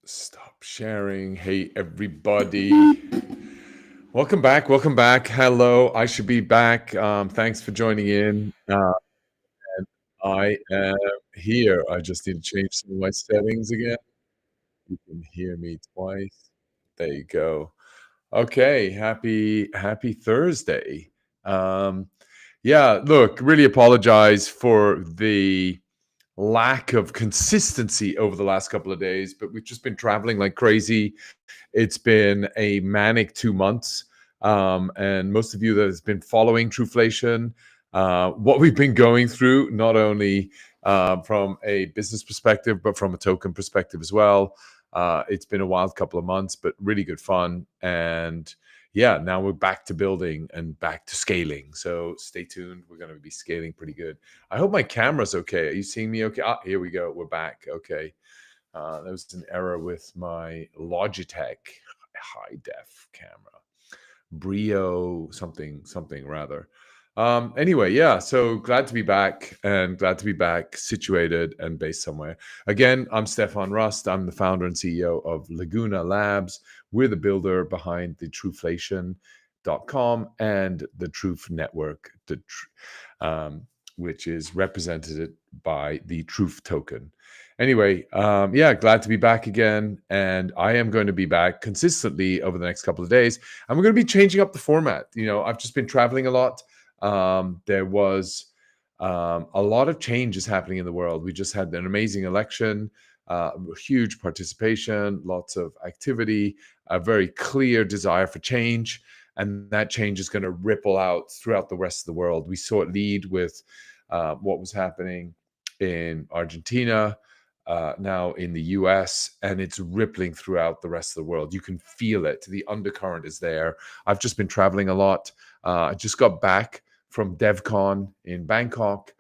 Stop sharing. Hey, everybody. Welcome back. Welcome back. Hello. I should be back. Thanks for joining in. And I am here. I just need to change some of my settings again. You can hear me twice. There you go. Okay. Happy Thursday. Um, yeah, look, really apologize for the lack of consistency over the last couple of days, but we've just been traveling like crazy. It's been a manic 2 months. And most of you that has been following Truflation, what we've been going through, not only from a business perspective, but from a token perspective as well. It's been a wild couple of months, but really good fun. And yeah, now we're back to building and back to scaling. So stay tuned. We're going to be scaling pretty good. I hope my camera's okay. Are you seeing me okay? Ah, here we go. We're back. Okay. There was an error with my Logitech high def camera. Brio something rather. Anyway, yeah, so glad to be back and glad to be back situated and based somewhere. Again, I'm Stefan Rust. I'm the founder and CEO of Laguna Labs. We're the builder behind the Truflation.com and the Truth Network, which is represented by the Truth token. Anyway, yeah, glad to be back again. And I am going to be back consistently over the next couple of days. And we're going to be changing up the format. You know, I've just been traveling a lot. There was a lot of changes happening in the world. We just had an amazing election, huge participation, lots of activity, a very clear desire for change. And that change is going to ripple out throughout the rest of the world. We saw it lead with what was happening in Argentina, now in the US, and it's rippling throughout the rest of the world. You can feel it. The undercurrent is there. I've just been traveling a lot. I just got back from DevCon in Bangkok,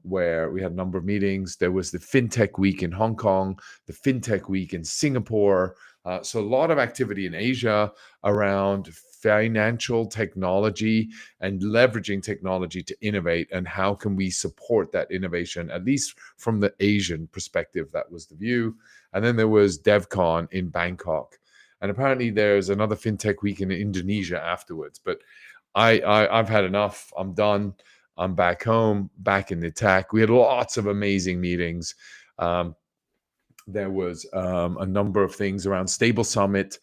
where we had a number of meetings. There was the FinTech Week in Hong Kong, the FinTech Week in Singapore. So a lot of activity in Asia around financial technology and leveraging technology to innovate, and how can we support that innovation, at least from the Asian perspective. That was the view. And then there was DevCon in Bangkok, and apparently there's another FinTech Week in Indonesia afterwards. But I've had enough. I'm done. I'm back home, back in the tech. We had lots of amazing meetings. There was a number of things around Stable Summit.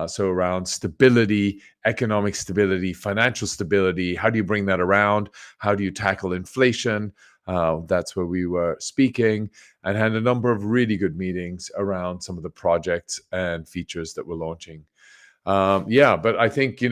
So around stability, economic stability, financial stability. How do you bring that around? How do you tackle inflation? That's where we were speaking, and had a number of really good meetings around some of the projects and features that we're launching. Yeah, but I think,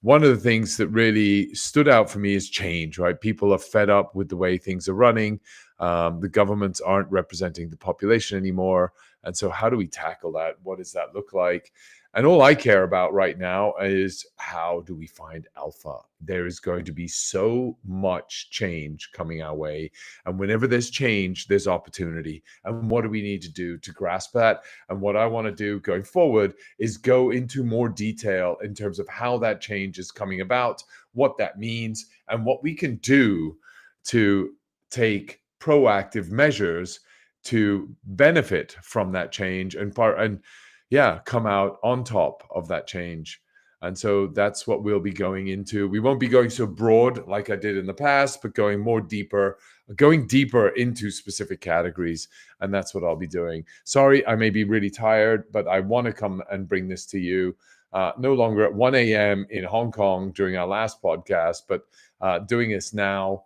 one of the things that really stood out for me is change, right? People are fed up with the way things are running. The governments aren't representing the population anymore. And so how do we tackle that? What does that look like? And all I care about right now is, how do we find alpha? There is going to be so much change coming our way. And whenever there's change, there's opportunity. And what do we need to do to grasp that? And what I want to do going forward is go into more detail in terms of how that change is coming about, what that means, and what we can do to take proactive measures to benefit from that change and come out on top of that change. And so that's what we'll be going into. We won't be going so broad like I did in the past, but going deeper into specific categories. And that's what I'll be doing. Sorry, I may be really tired, but I want to come and bring this to you. No longer at 1 a.m. in Hong Kong during our last podcast, but doing this now.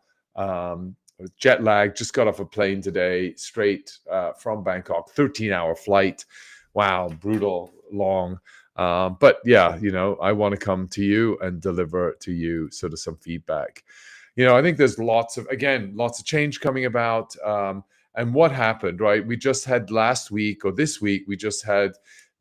Jet lag, just got off a plane today, straight from Bangkok, 13-hour flight. Wow, brutal, long. But yeah, I want to come to you and deliver to you sort of some feedback. I think there's lots of change coming about. And what happened, right? We just had last week, or this week, we just had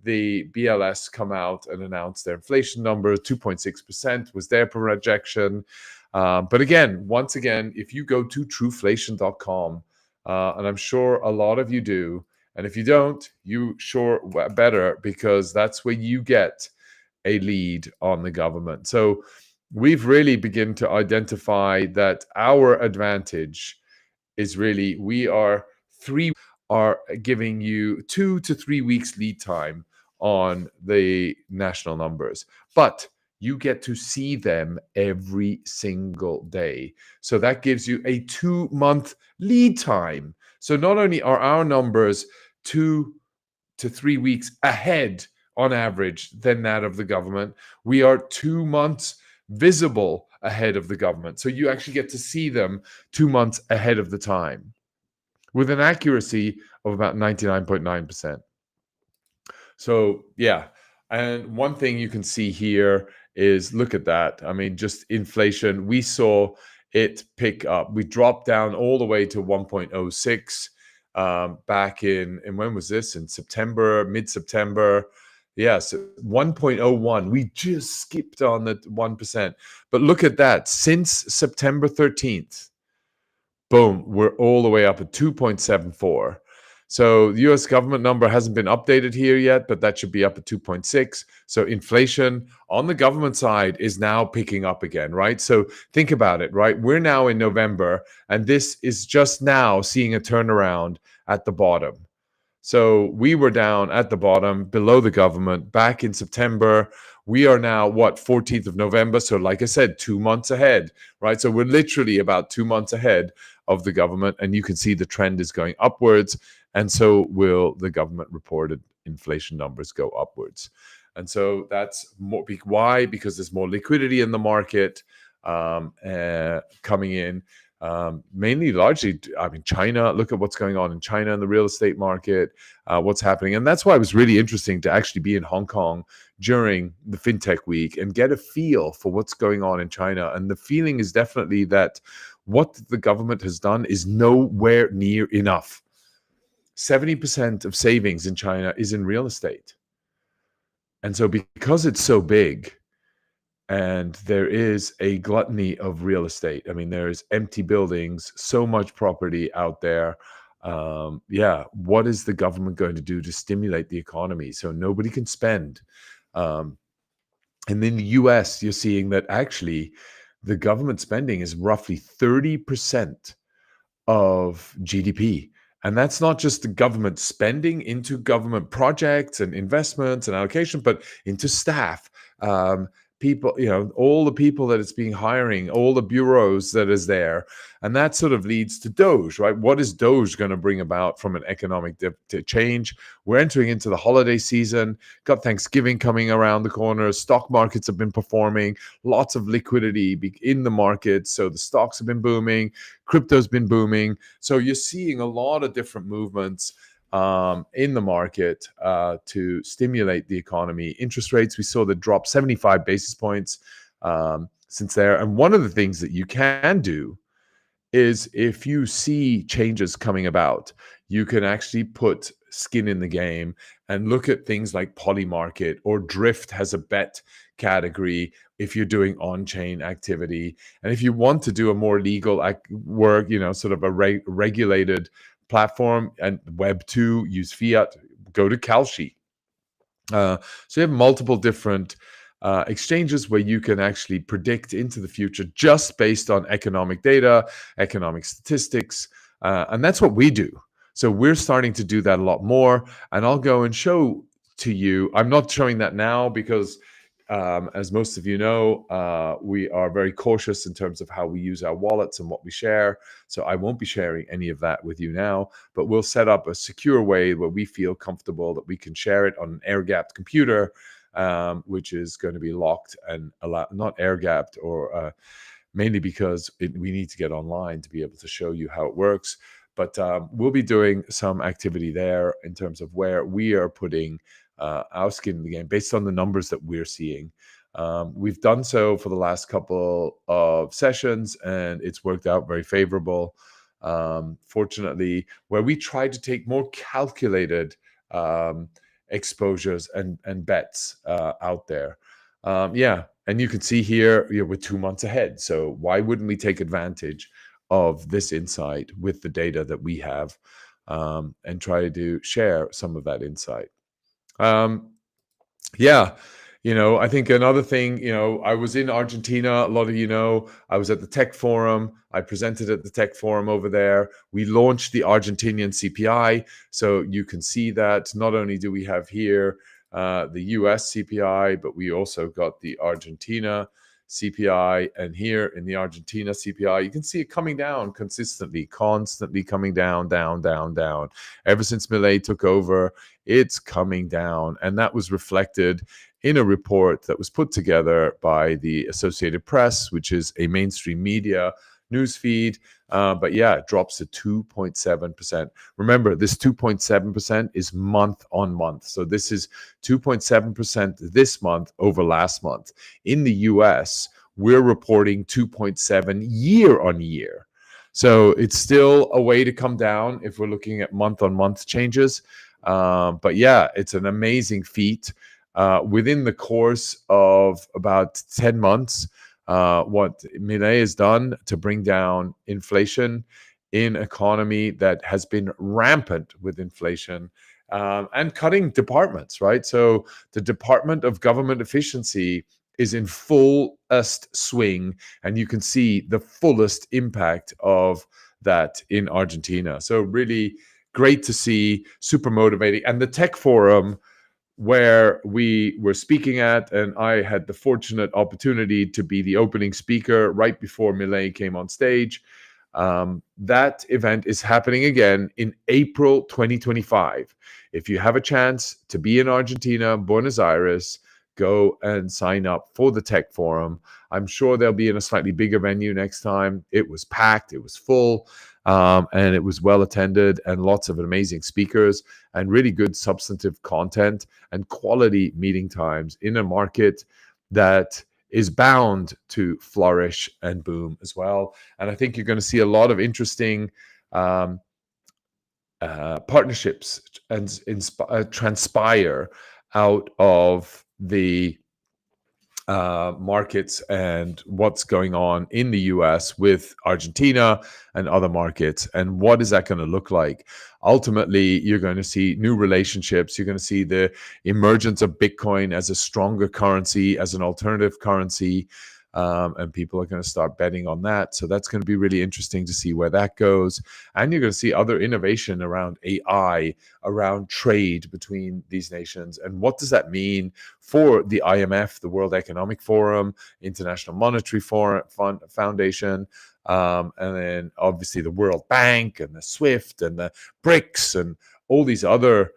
the BLS come out and announce their inflation number. 2.6% was their projection. But once again, if you go to Truflation.com, and I'm sure a lot of you do, and if you don't, you sure better, because that's where you get a lead on the government. So we've really begun to identify that our advantage is really, we are are giving you 2 to 3 weeks lead time on the national numbers, but you get to see them every single day. So that gives you a 2-month lead time. So not only are our numbers 2 to 3 weeks ahead on average than that of the government, we are 2 months visible ahead of the government. So you actually get to see them 2 months ahead of the time with an accuracy of about 99.9%. So, yeah. And one thing you can see here is look at that. I mean, just inflation. We saw it pick up. We dropped down all the way to 1.06 back in, and when was this? In September, mid September. Yes, 1.01. We just skipped on the 1%. But look at that. Since September 13th, boom, we're all the way up at 2.74. So the US government number hasn't been updated here yet, but that should be up at 2.6. So inflation on the government side is now picking up again, right? So think about it, right? We're now in November, and this is just now seeing a turnaround at the bottom. So we were down at the bottom below the government back in September. We are now, 14th of November. So, like I said, 2 months ahead, right? So we're literally about 2 months ahead of the government. And you can see the trend is going upwards. And so will the government reported inflation numbers go upwards. And so that's more. Why? Because there's more liquidity in the market coming in. Mainly, largely, I mean, China. Look at what's going on in China in the real estate market, what's happening. And that's why it was really interesting to actually be in Hong Kong during the FinTech week and get a feel for what's going on in China. And the feeling is definitely that what the government has done is nowhere near enough. 70% of savings in China is in real estate. And so because it's so big, and there is a gluttony of real estate. I mean, there's empty buildings, so much property out there. What is the government going to do to stimulate the economy so nobody can spend? And in the US, you're seeing that actually the government spending is roughly 30% of GDP. And that's not just the government spending into government projects and investments and allocation, but into staff, people, all the people that it's being hiring, all the bureaus that is there. And that sort of leads to Doge, right? What is Doge going to bring about from an economic change? We're entering into the holiday season, got Thanksgiving coming around the corner. Stock markets have been performing, lots of liquidity in the market. So the stocks have been booming, crypto's been booming. So you're seeing a lot of different movements in the market to stimulate the economy. Interest rates, we saw that drop 75 basis points since there. And one of the things that you can do is if you see changes coming about, you can actually put skin in the game and look at things like Polymarket or Drift has a bet category if you're doing on-chain activity. And if you want to do a more legal work, sort of a regulated platform and Web 2, use fiat, go to Kalshi. So you have multiple different exchanges where you can actually predict into the future just based on economic data, economic statistics. And that's what we do. So we're starting to do that a lot more. And I'll go and show to you. I'm not showing that now because as most of you know, we are very cautious in terms of how we use our wallets and what we share. So I won't be sharing any of that with you now, but we'll set up a secure way where we feel comfortable that we can share it on an air-gapped computer, which is going to be locked and not air-gapped, or mainly because we need to get online to be able to show you how it works. But we'll be doing some activity there in terms of where we are putting our skin in the game based on the numbers that we're seeing. We've done so for the last couple of sessions, and it's worked out very favorable. Fortunately, where we try to take more calculated exposures and bets out there. And you can see here we're 2 months ahead. So why wouldn't we take advantage of this insight with the data that we have and try to share some of that insight? I think another thing, I was in Argentina. A lot of I was at the Tech Forum. I presented at the Tech Forum over there. We launched the Argentinian CPI. So you can see that not only do we have here the US CPI, but we also got the Argentina CPI. And here in the Argentina CPI, you can see it coming down consistently, constantly coming down, down, down, down. Ever since Milei took over, it's coming down. And that was reflected in a report that was put together by the Associated Press, which is a mainstream media news feed. But yeah, it drops to 2.7%. Remember, this 2.7% is month on month. So this is 2.7% this month over last month. In the US, we're reporting 2.7 year on year. So it's still a way to come down if we're looking at month on month changes. But yeah, it's an amazing feat. Within the course of about 10 months, what Milei has done to bring down inflation in an economy that has been rampant with inflation, and cutting departments, right? So the Department of Government Efficiency is in fullest swing, and you can see the fullest impact of that in Argentina. So really great to see, super motivating. And the Tech Forum, where we were speaking at, and I had the fortunate opportunity to be the opening speaker right before Milei came on stage. That event is happening again in April 2025. If you have a chance to be in Argentina, Buenos Aires, go and sign up for the Tech Forum. I'm sure they'll be in a slightly bigger venue next time. It was packed, it was full, and it was well attended, and lots of amazing speakers and really good substantive content and quality meeting times in a market that is bound to flourish and boom as well. And I think you're going to see a lot of interesting partnerships and transpire out of the markets and what's going on in the US with Argentina and other markets. And what is that going to look like? Ultimately, you're going to see new relationships. You're going to see the emergence of Bitcoin as a stronger currency, as an alternative currency. And people are going to start betting on that. So that's going to be really interesting to see where that goes. And you're going to see other innovation around AI, around trade between these nations. And what does that mean for the IMF, the World Economic Forum, International Monetary Foundation, and then obviously the World Bank and the SWIFT and the BRICS and all these other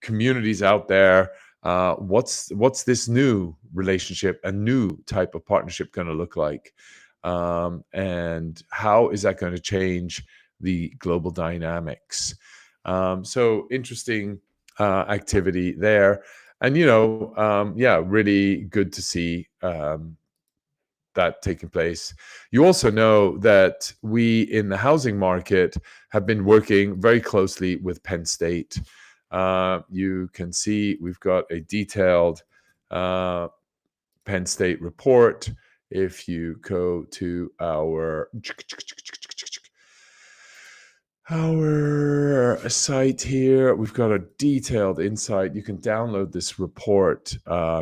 communities out there. What's this new relationship and new type of partnership going to look like? And how is that going to change the global dynamics? So interesting activity there. And, really good to see that taking place. You also know that we in the housing market have been working very closely with Penn State. You can see we've got a detailed Penn State report. If you go to our site here, we've got a detailed insight. You can download this report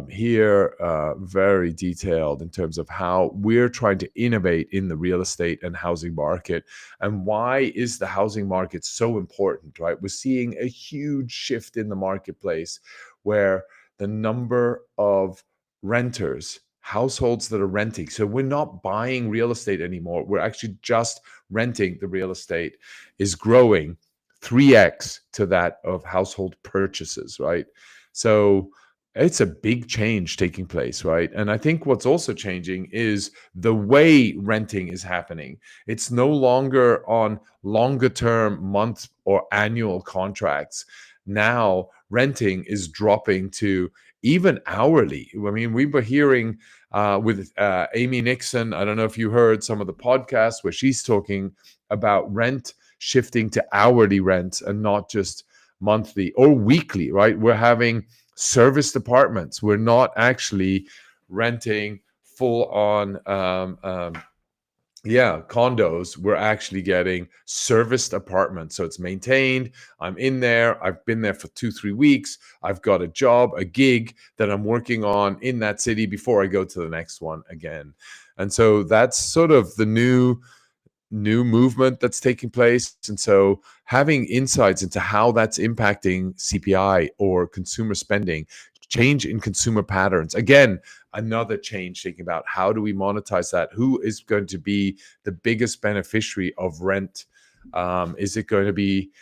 here, very detailed in terms of how we're trying to innovate in the real estate and housing market. And why is the housing market so important, right? We're seeing a huge shift in the marketplace where the number of renters, households that are renting. So we're not buying real estate anymore. We're actually just renting the real estate, is growing 3x to that of household purchases, right? So it's a big change taking place, right? And I think what's also changing is the way renting is happening. It's no longer on longer term month or annual contracts. Now renting is dropping to even hourly. I mean, we were hearing with Amy Nixon, I don't know if you heard some of the podcasts where she's talking about rent shifting to hourly rent and not just monthly or weekly, right? We're having service departments. We're not actually renting full on yeah, condos, we're actually getting serviced apartments. So it's maintained. I'm in there. I've been there for 2, 3 weeks. I've got a job, a gig that I'm working on in that city before I go to the next one again. And so that's sort of the new movement that's taking place. And so having insights into how that's impacting CPI or consumer spending, change in consumer patterns. Again, another change thinking about how do we monetize that? Who is going to be the biggest beneficiary of rent? Is it going to be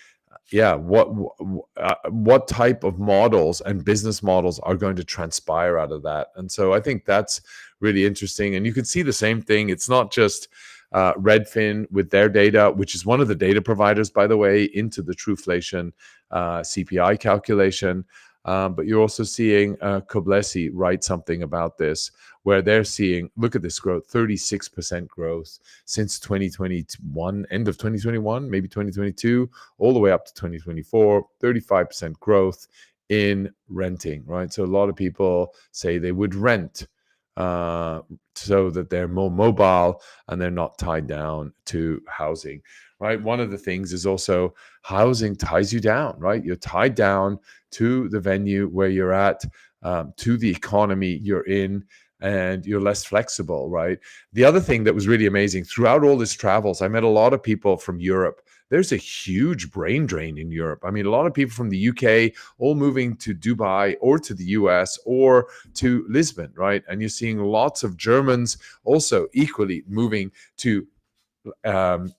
yeah, what type of models and business models are going to transpire out of that? And so I think that's really interesting. And you can see the same thing. It's not just Redfin with their data, which is one of the data providers, by the way, into the Truflation CPI calculation. But you're also seeing Koblesi write something about this, where they're seeing, look at this growth, 36% growth since 2021, end of 2021, maybe 2022, all the way up to 2024, 35% growth in renting, right? So a lot of people say they would rent so that they're more mobile and they're not tied down to housing, right? One of the things is also housing ties you down, right? You're tied down to the venue where you're at, to the economy you're in, and you're less flexible, right? The other thing that was really amazing throughout all this travels, I met a lot of people from Europe. There's a huge brain drain in Europe. I mean, a lot of people from the UK all moving to Dubai or to the US or to Lisbon, right? And you're seeing lots of Germans also equally moving to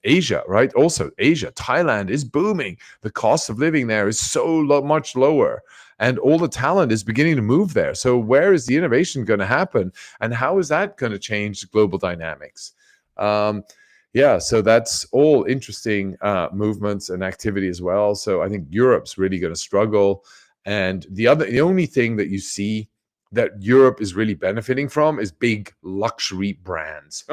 Asia, right? Also, Asia, Thailand is booming. The cost of living there is so much lower, and all the talent is beginning to move there. So, where is the innovation going to happen, and how is that going to change global dynamics? Yeah, so that's all interesting movements and activity as well. So, I think Europe's really going to struggle, and the only thing that you see that Europe is really benefiting from is big luxury brands.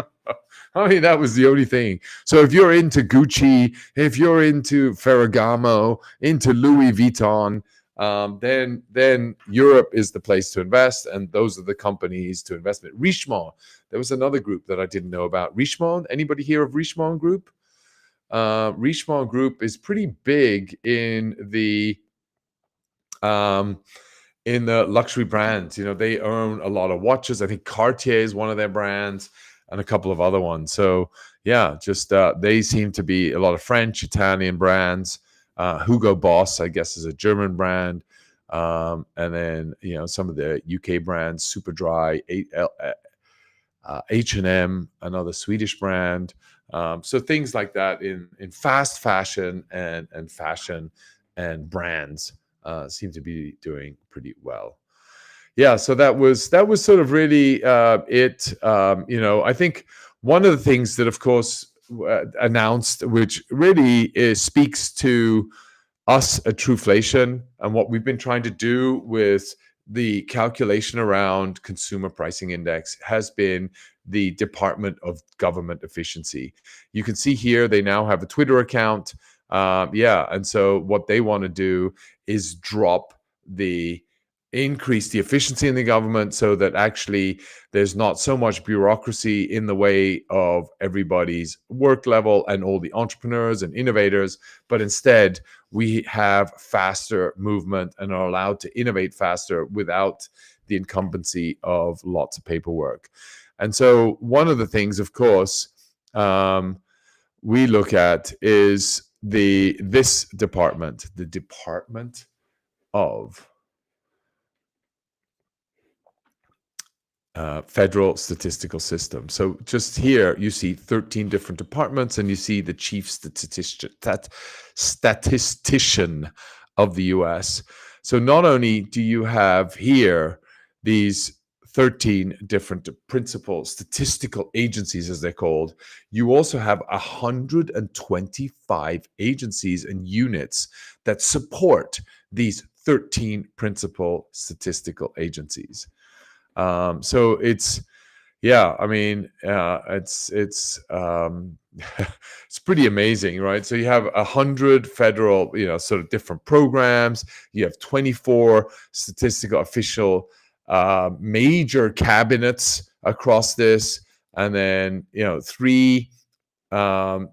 I mean, that was the only thing. So if you're into Gucci, if you're into Ferragamo, into Louis Vuitton, then Europe is the place to invest, and those are the companies to invest in. Richemont. There was another group that I didn't know about. Richemont. Anybody hear of Richemont Group? Richemont Group is pretty big in the luxury brands. You know, they own a lot of watches. I think Cartier is one of their brands and a couple of other ones. So yeah, just they seem to be a lot of French, Italian brands. Hugo Boss, I guess, is a German brand. And then, you know, some of the UK brands, Superdry, H&M, another Swedish brand. So things like that in fast fashion and fashion and brands seem to be doing pretty well. Yeah, so that was sort of really it. You know, I think one of the things that, of course, announced, which really speaks to us at Truflation and what we've been trying to do with the calculation around consumer pricing index, has been the Department of Government Efficiency. You can see here they now have a Twitter account. Yeah, and so what they want to do is increase the efficiency in the government so that actually there's not so much bureaucracy in the way of everybody's work level and all the entrepreneurs and innovators, but instead we have faster movement and are allowed to innovate faster without the incumbency of lots of paperwork. And so one of the things, of course, we look at is this department, the Department of Federal Statistical System. So just here you see 13 different departments, and you see the chief statistician of the US. So not only do you have here these 13 different principal statistical agencies, as they're called, you also have 125 agencies and units that support these 13 principal statistical agencies. So it's, yeah, I mean, it's it's pretty amazing, right? So you have 100 federal, you know, sort of different programs. You have 24 statistical official major cabinets across this, and then, you know, 3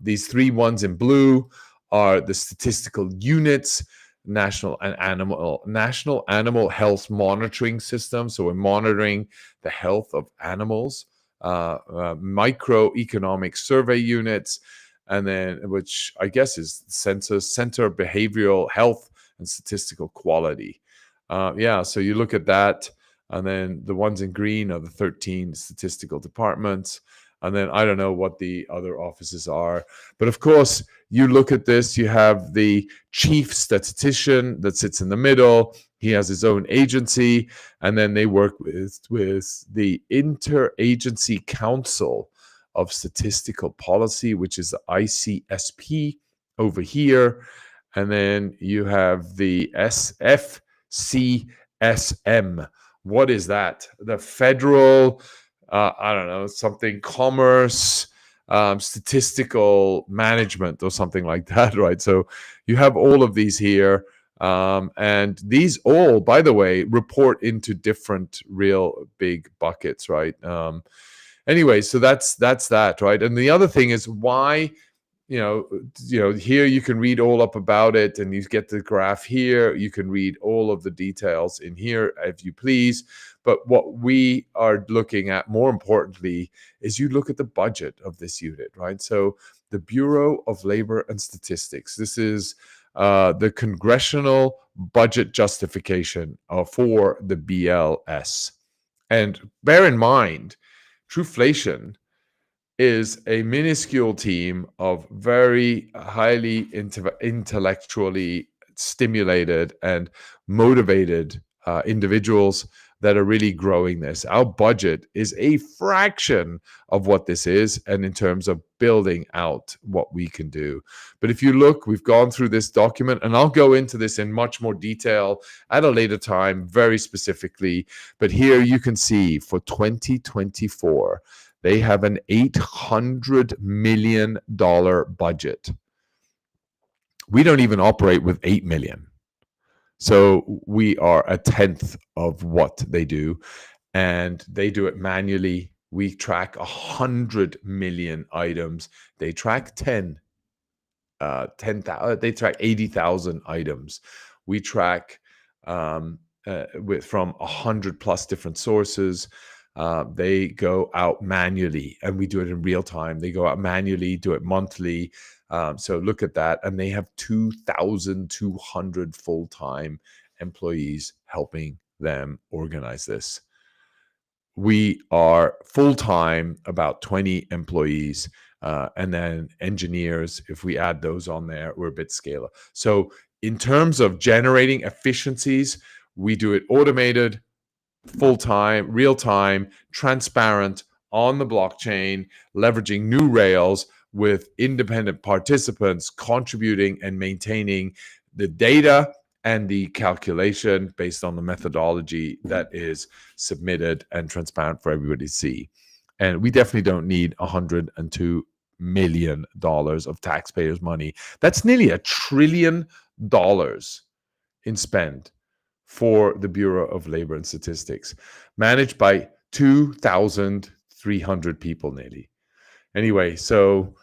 these three ones in blue are the statistical units, national animal health monitoring system. So we're monitoring the health of animals, microeconomic survey units, and then which I guess is Center of Behavioral Health and Statistical Quality. So you look at that, and then the ones in green are the 13 statistical departments. And then I don't know what the other offices are. But of course, you look at this, you have the chief statistician that sits in the middle. He has his own agency. And then they work with the Interagency Council of Statistical Policy, which is the ICSP over here. And then you have the SFCSM. What is that? The Federal, I don't know, something commerce, statistical management or something like that, right? So you have all of these here. And these all, by the way, report into different real big buckets, right? Anyway, so that's that, right? And the other thing is why, here you can read all up about it, and you get the graph here. You can read all of the details in here if you please. But what we are looking at more importantly is you look at the budget of this unit, right? So the Bureau of Labor and Statistics, this is the congressional budget justification for the BLS. And bear in mind, Truflation is a minuscule team of very highly intellectually stimulated and motivated individuals that are really growing this. Our budget is a fraction of what this is, and in terms of building out what we can do. But if you look, we've gone through this document, and I'll go into this in much more detail at a later time, very specifically. But here you can see for 2024, they have an $800 million budget. We don't even operate with 8 million. So we are a tenth of what they do, and they do it manually. We track 100 million items. They track 10,000. They track 80,000 items. We track from 100 plus different sources. They go out manually, and we do it in real time. They go out manually, do it monthly. So look at that. And they have 2,200 full-time employees helping them organize this. We are full-time, about 20 employees, and then engineers. If we add those on there, we're a bit scalar. So in terms of generating efficiencies, we do it automated, full-time, real-time, transparent, on the blockchain, leveraging new rails with independent participants contributing and maintaining the data and the calculation based on the methodology that is submitted and transparent for everybody to see. And we definitely don't need $102 million of taxpayers' money. That's nearly $1 trillion in spend for the Bureau of Labor and Statistics, managed by 2,300 people nearly. Anyway, so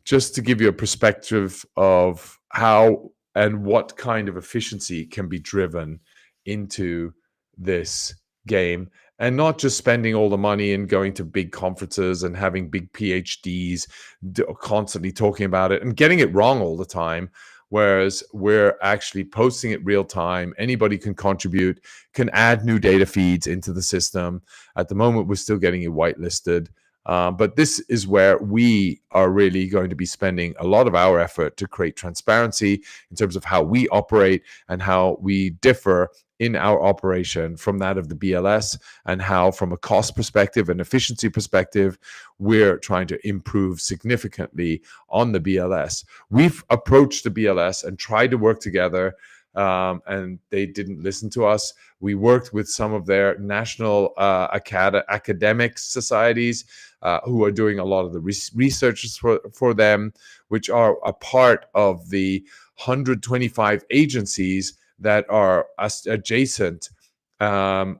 just to give you a perspective of how and what kind of efficiency can be driven into this game, and not just spending all the money and going to big conferences and having big PhDs constantly talking about it and getting it wrong all the time. Whereas we're actually posting it real time. Anybody can contribute, can add new data feeds into the system. At the moment, we're still getting it whitelisted. But this is where we are really going to be spending a lot of our effort to create transparency in terms of how we operate and how we differ in our operation from that of the BLS, and how, from a cost perspective and efficiency perspective, we're trying to improve significantly on the BLS. We've approached the BLS and tried to work together, and they didn't listen to us. We worked with some of their national academic societies who are doing a lot of the research for them, which are a part of the 125 agencies that are adjacent and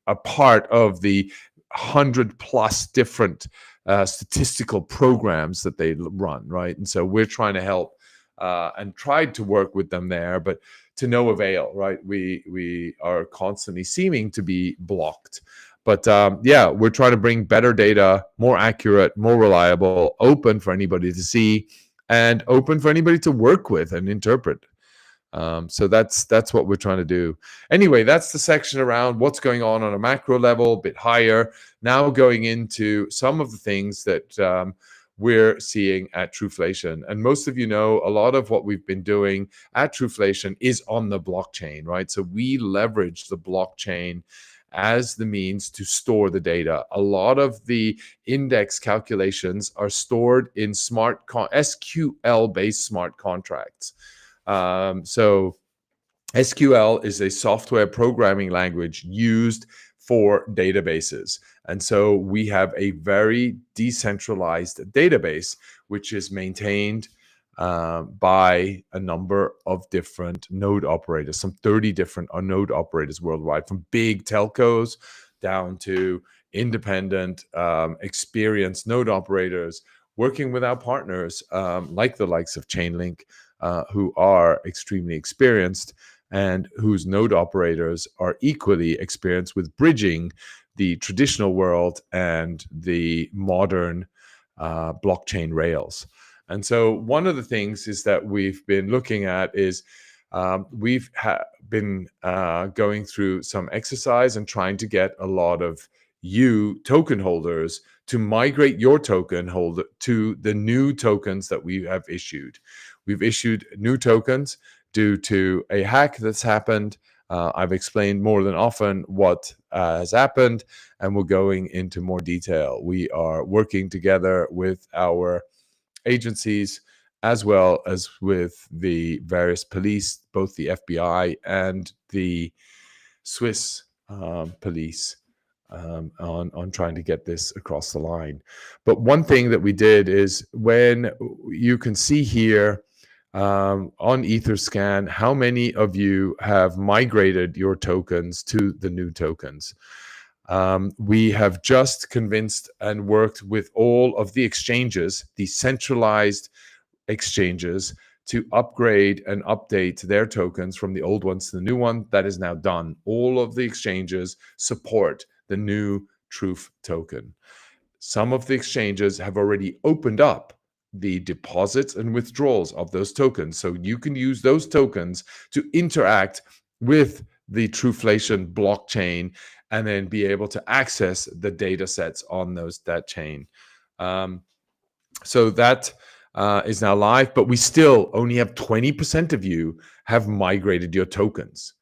a part of the 100 plus different statistical programs that they run, right? And so we're trying to help and tried to work with them there, but to no avail, right? We are constantly seeming to be blocked. But yeah, we're trying to bring better data, more accurate, more reliable, open for anybody to see, and open for anybody to work with and interpret. So that's what we're trying to do. Anyway, that's the section around what's going on a macro level, a bit higher. Now going into some of the things that we're seeing at Truflation. And most of you know a lot of what we've been doing at Truflation is on the blockchain, right? So we leverage the blockchain as the means to store the data. A lot of the index calculations are stored in SQL-based smart contracts. So SQL is a software programming language used for databases. And so we have a very decentralized database, which is maintained by a number of different node operators, some 30 different node operators worldwide, from big telcos down to independent, experienced node operators working with our partners, like the likes of Chainlink, who are extremely experienced and whose node operators are equally experienced with bridging the traditional world and the modern blockchain rails. And so one of the things is that we've been looking at is we've been going through some exercise and trying to get a lot of you token holders to migrate your token holder to the new tokens that we have issued. We've issued new tokens due to a hack that's happened. I've explained more than often what has happened, and we're going into more detail. We are working together with our agencies as well as with the various police, both the FBI and the Swiss police, on trying to get this across the line. But one thing that we did is, when you can see here on Etherscan how many of you have migrated your tokens to the new tokens. We have just convinced and worked with all of the exchanges, the centralized exchanges, to upgrade and update their tokens from the old ones to the new one. That is now done. All of the exchanges support the new Truth token. Some of the exchanges have already opened up the deposits and withdrawals of those tokens. So you can use those tokens to interact with the Truflation blockchain and then be able to access the data sets on that chain. So that is now live, but we still only have 20% of you have migrated your tokens.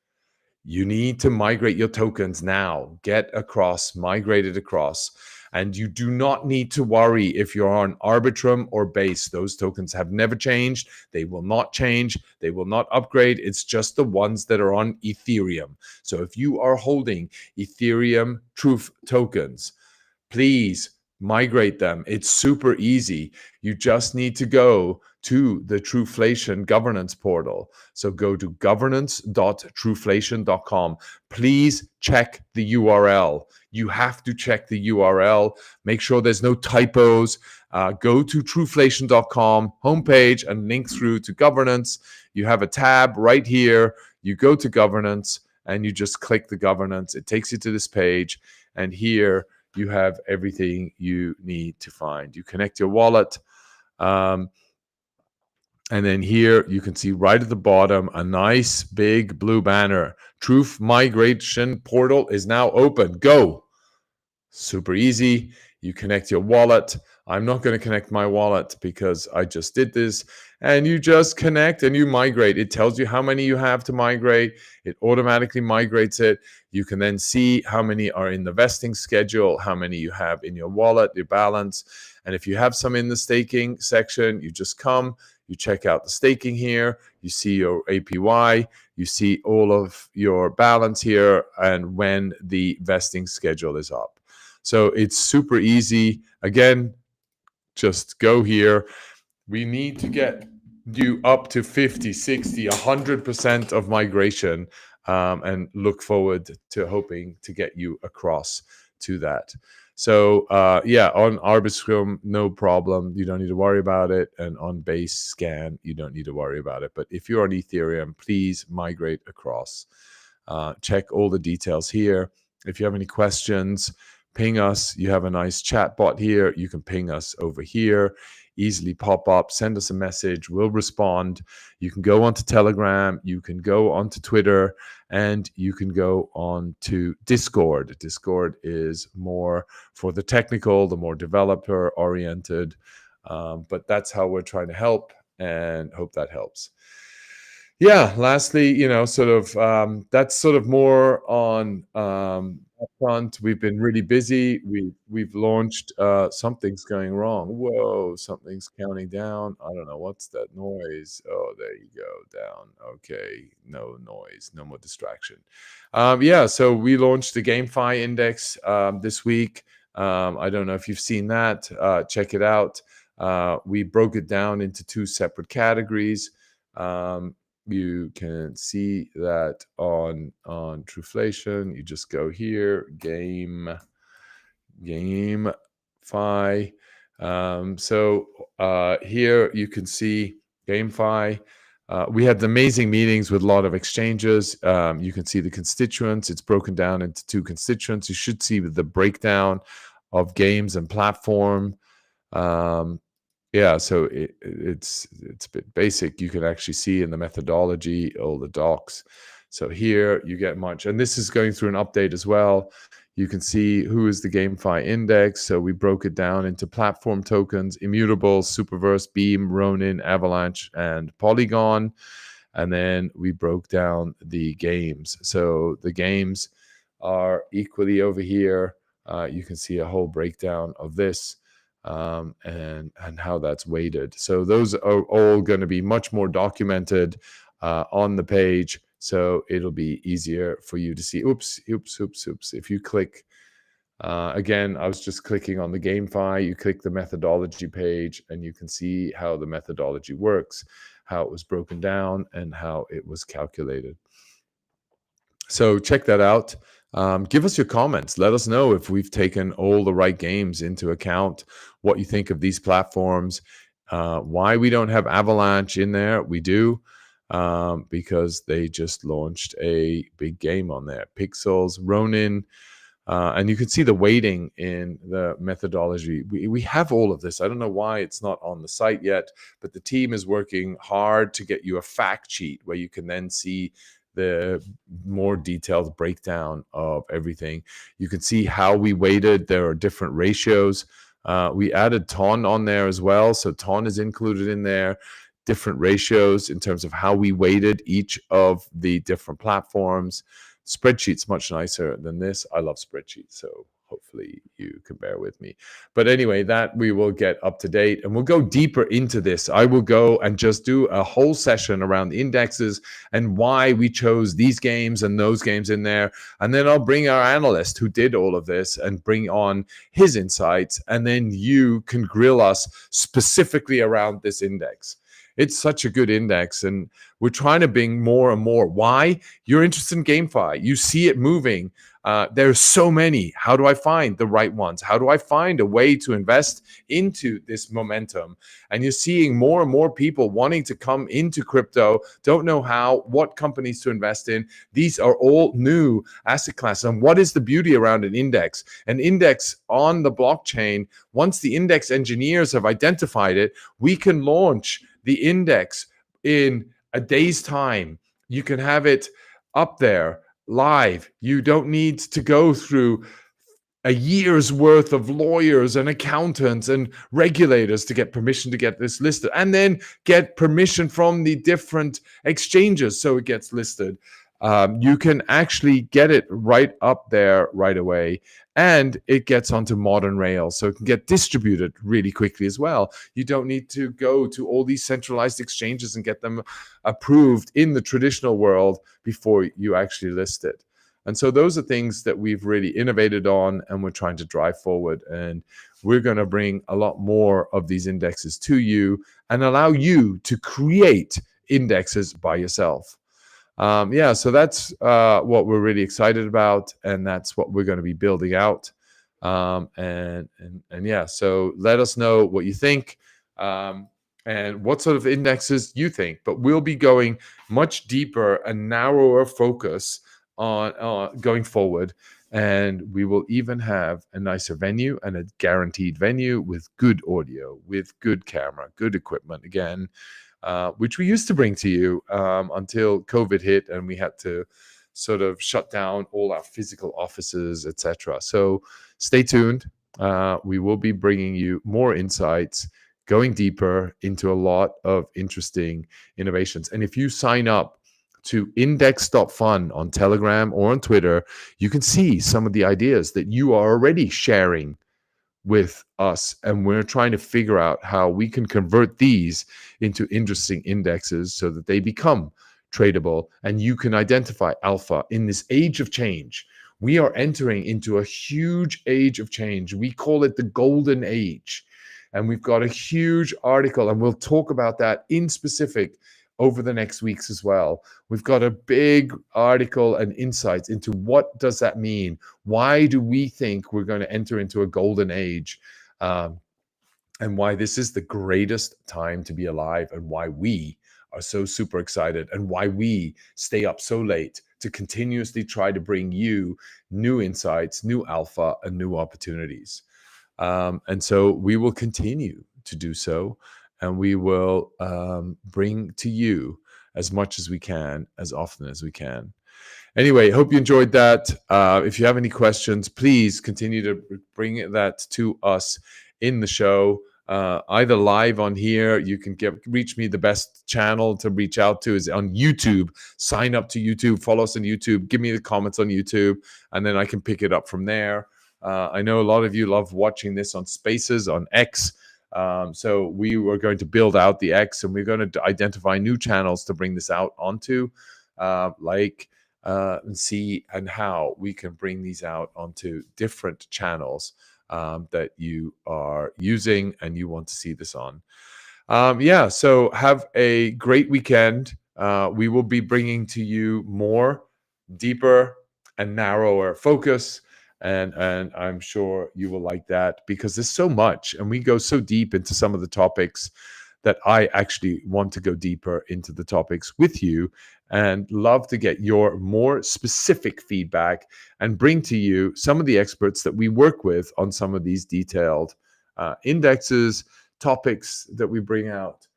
You need to migrate your tokens now. Get across, migrate it across. And you do not need to worry if you're on Arbitrum or Base. Those tokens have never changed. They will not change. They will not upgrade. It's just the ones that are on Ethereum. So if you are holding Ethereum Truth tokens, please migrate them. It's super easy. You just need to go to the Truflation governance portal. So go to governance.truflation.com. Please check the URL. You have to check the URL. Make sure there's no typos. Go to truflation.com homepage and link through to governance. You have a tab right here. You go to governance and you just click the governance. It takes you to this page. And here you have everything you need to find. You connect your wallet. And then here you can see right at the bottom a nice big blue banner. Truth Migration Portal is now open. Go. Super easy. You connect your wallet. I'm not going to connect my wallet because I just did this. And you just connect and you migrate. It tells you how many you have to migrate. It automatically migrates it. You can then see how many are in the vesting schedule, how many you have in your wallet, your balance. And if you have some in the staking section, you just come. You check out the staking here, you see your APY, you see all of your balance here, and when the vesting schedule is up. So it's super easy. Again, just go here. We need to get you up to 50, 60, 100% of migration, and look forward to hoping to get you across to that. So yeah, on Arbitrum, no problem. You don't need to worry about it. And on Base Scan, you don't need to worry about it. But if you're on Ethereum, please migrate across. Check all the details here. If you have any questions, ping us. You have a nice chat bot here. You can ping us over here. Easily pop up, send us a message. We'll respond. You can go onto Telegram. You can go onto Twitter. And you can go on to Discord. Discord is more for the technical, the more developer oriented. But that's how we're trying to help, and hope that helps. Yeah, lastly, sort of that's sort of more on up front. We've been really busy. We've launched something's going wrong. Whoa, something's counting down. I don't know what's that noise. Oh, there you go, down. Okay, no noise, no more distraction. Yeah, so we launched the GameFi index this week. I don't know if you've seen that. Check it out. We broke it down into 2 separate categories. You can see that on Truflation. You just go here, GameFi. So here you can see GameFi. We had amazing meetings with a lot of exchanges. You can see the constituents. It's broken down into 2 constituents. You should see the breakdown of games and platform. Yeah, so it's a bit basic. You can actually see in the methodology all the docs. So here you get much, and this is going through an update as well. You can see who is the GameFi index. So we broke it down into platform tokens: Immutable, Superverse, Beam, Ronin, Avalanche, and Polygon. And then we broke down the games. So the games are equally over here. You can see a whole breakdown of this. And how that's weighted. So those are all going to be much more documented on the page. So it'll be easier for you to see. Oops. If you click, again, I was just clicking on the GameFi. You click the methodology page and you can see how the methodology works, how it was broken down, and how it was calculated. So check that out. Give us your comments. Let us know if we've taken all the right games into account, what you think of these platforms, why we don't have Avalanche in there. We do, because they just launched a big game on there. Pixels, Ronin, and you can see the weighting in the methodology. We have all of this. I don't know why it's not on the site yet, but the team is working hard to get you a fact sheet where you can then see the more detailed breakdown of everything. You can see how we weighted. There are different ratios. We added TON on there as well. So TON is included in there. Different ratios in terms of how we weighted each of the different platforms. Spreadsheet's much nicer than this. I love spreadsheets, so hopefully you can bear with me. But anyway, that we will get up to date, and we'll go deeper into this. I will go and just do a whole session around the indexes and why we chose these games and those games in there. And then I'll bring our analyst who did all of this and bring on his insights. And then you can grill us specifically around this index. It's such a good index, and we're trying to bring more and more. Why? You're interested in GameFi. You see it moving. There's so many. How do I find the right ones? How do I find a way to invest into this momentum? And you're seeing more and more people wanting to come into crypto, don't know how, what companies to invest in. These are all new asset classes. And what is the beauty around an index? An index on the blockchain, once the index engineers have identified it, we can launch the index in a day's time. You can have it up there live. You don't need to go through a year's worth of lawyers and accountants and regulators to get permission to get this listed, and then get permission from the different exchanges so it gets listed. You can actually get it right up there right away, and it gets onto modern rails, so it can get distributed really quickly as well. You don't need to go to all these centralized exchanges and get them approved in the traditional world before you actually list it. And so those are things that we've really innovated on, and we're trying to drive forward. And we're going to bring a lot more of these indexes to you and allow you to create indexes by yourself. Yeah, so that's what we're really excited about, and that's what we're going to be building out. And yeah, so let us know what you think, um, and what sort of indexes you think. But we'll be going much deeper and narrower focus on going forward, and we will even have a nicer venue and a guaranteed venue with good audio, with good camera, good equipment again, which we used to bring to you until COVID hit and we had to sort of shut down all our physical offices, etc. So stay tuned. We will be bringing you more insights, going deeper into a lot of interesting innovations. And if you sign up to index.fun on Telegram or on Twitter, you can see some of the ideas that you are already sharing with us, and we're trying to figure out how we can convert these into interesting indexes so that they become tradable and you can identify alpha in this age of change. We are entering into a huge age of change. We call it the golden age, and we've got a huge article, and we'll talk about that in specific over the next weeks as well. We've got a big article and insights into what does that mean. Why do we think we're going to enter into a golden age? Um, and why this is the greatest time to be alive, and why we are so super excited, and why we stay up so late to continuously try to bring you new insights, new alpha, and new opportunities. And so we will continue to do so, and we will bring to you as much as we can, as often as we can. Anyway, hope you enjoyed that. If you have any questions, please continue to bring that to us in the show, either live on here. You can reach me. The best channel to reach out to is on YouTube. Sign up to YouTube, follow us on YouTube, give me the comments on YouTube, and then I can pick it up from there. I know a lot of you love watching this on Spaces on X. So we were going to build out the X, and we're going to identify new channels to bring this out onto, and see and how we can bring these out onto different channels that you are using and you want to see this on. Yeah, so have a great weekend. We will be bringing to you more, deeper, and narrower focus. And I'm sure you will like that because there's so much, and we go so deep into some of the topics that I actually want to go deeper into the topics with you, and love to get your more specific feedback and bring to you some of the experts that we work with on some of these detailed indexes, topics that we bring out,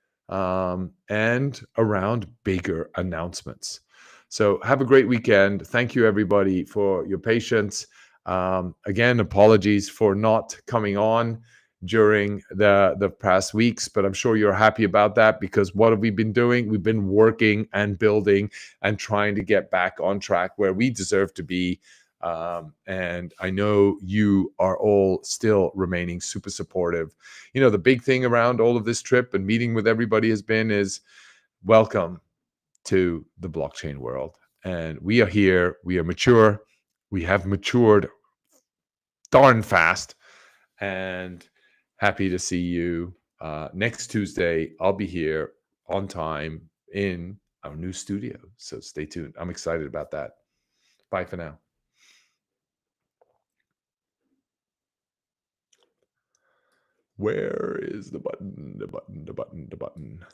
and around bigger announcements. So have a great weekend. Thank you, everybody, for your patience. Again, apologies for not coming on during the past weeks, but I'm sure you're happy about that, because what have we been doing? We've been working and building and trying to get back on track where we deserve to be. And I know you are all still remaining super supportive. You know, the big thing around all of this trip and meeting with everybody has been is welcome to the blockchain world. And we are here, we are mature, we have matured darn fast, and happy to see you next Tuesday. I'll be here on time in our new studio. So stay tuned. I'm excited about that. Bye for now. Where is the button? The button, the button, the button.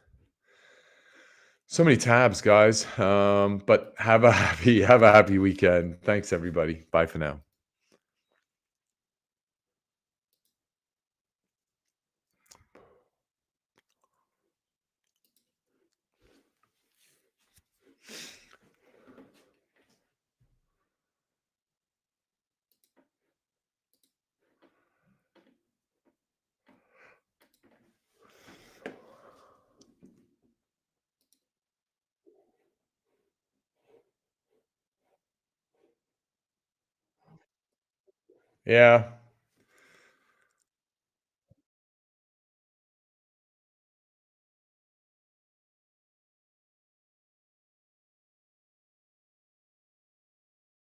So many tabs, guys. But have a happy weekend. Thanks, everybody. Bye for now. Yeah.